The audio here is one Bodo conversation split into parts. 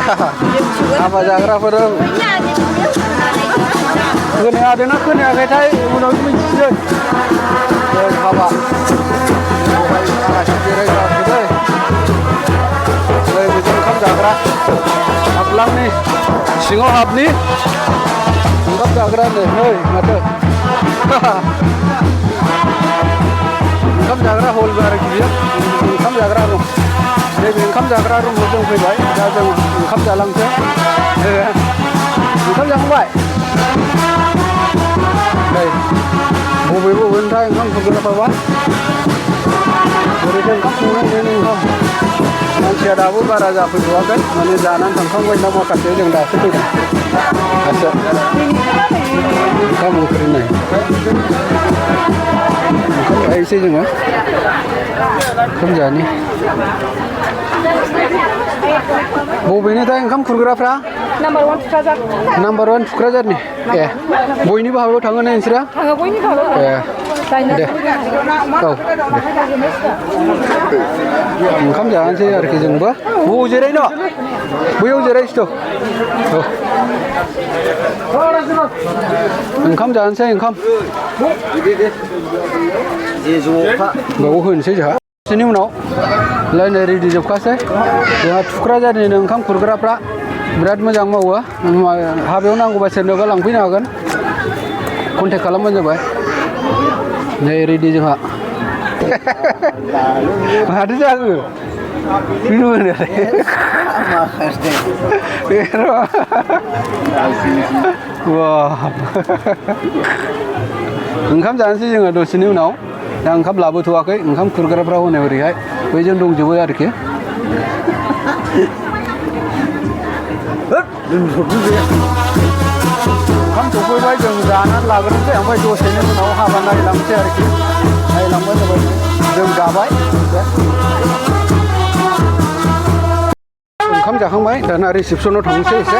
हाबा जाग्राफोर खोनादोंना खोनायाखैथाय उनाव मिथिसिगोन जों हाबा बेवहाय आलासि जिरायग्रा फैबाय बेजों ओंखाम जाग्रा हाबलांनि सिङाव हाबनि ओंखाम जाग्रा नै माथो ओंखाम जाग्रा हलबो आरोखि बियो ओंखाम जाग्रा रुम नैबे ओंखाम जाग्रा रुमाव जों फैबाय दा जों ओंखाम जालांसै ओंखाम जाखांबाय नै बबेनिफ्राय ओंखाम संग्राफ्राबा ओरैनो ओंखाम संनायनि ओंखाम मानसिया दाबो बारा जाफैथ'वाखै माने जानानै थांखांबाय ना माखासे जों दासो फैदों दासो ओंखाम ओंख्रि नै ओंखाम जाहैसै जोङो ओंखाम जानि बबेनिथाय ओंखाम खुरग्राफ्रा नाम्बार 1 थुक्राझार नाम्बार 1 थुक्राझारनि ए बयनिबो हाबायाव थाङो ना नोंसोरो थाङो बयनिबो हाबायाव ए दे औ ओंखाम जानोसै आरोखि जोंबो बबाव जिरायनो बैयाव जिरायसै ओंखाम जानोसै ओंखाम बाव होनोसै जोंहा बिनि उनाव लायनाय रेडि जोबखासै जोंहा थुक्राझारनिनो ओंखाम खुरग्राफ्रा बिराद मोजां मावो हाबायाव नांगौबा सोरनोबा लांफैनो हागोन कन्टेक्ट खालामबानो जाबाय नै रेडि जोंहा माथो जाखो ओंखाम जानोसै जोङो दसेनि उनाव दा ओंखाम लाबोथ'वाखै ओंखाम खुरग्राफ्रा हनै ओरैहाय बैजों दंजोबो आरोखि ओंखाम सफैबाय जों जानानै लाग्रोनोसै ओमफ्राय दसेनि उनाव हाबा नायलांसै आरोखि नायलांबानो जाबाय जों जाबाय ओंखाम जाखांबाय दाना रिसेपसनाव थांनोसै एसे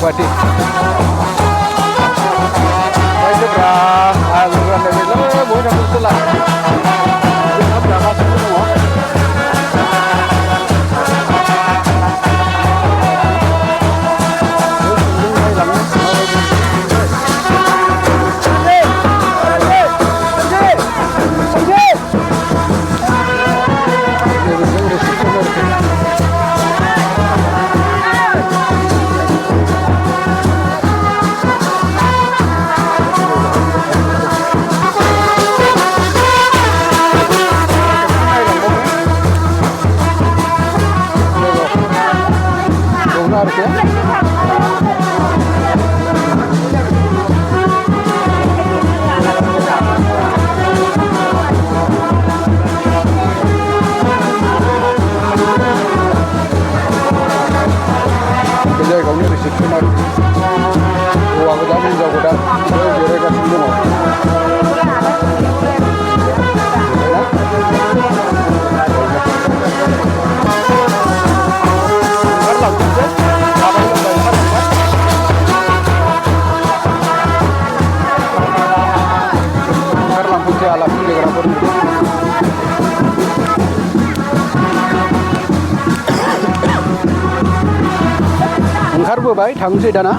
Pati. Baik bra, aluran dari lo boleh dapat selah. Jangan berapa semua. ओंखारबोबाय थांसै दाना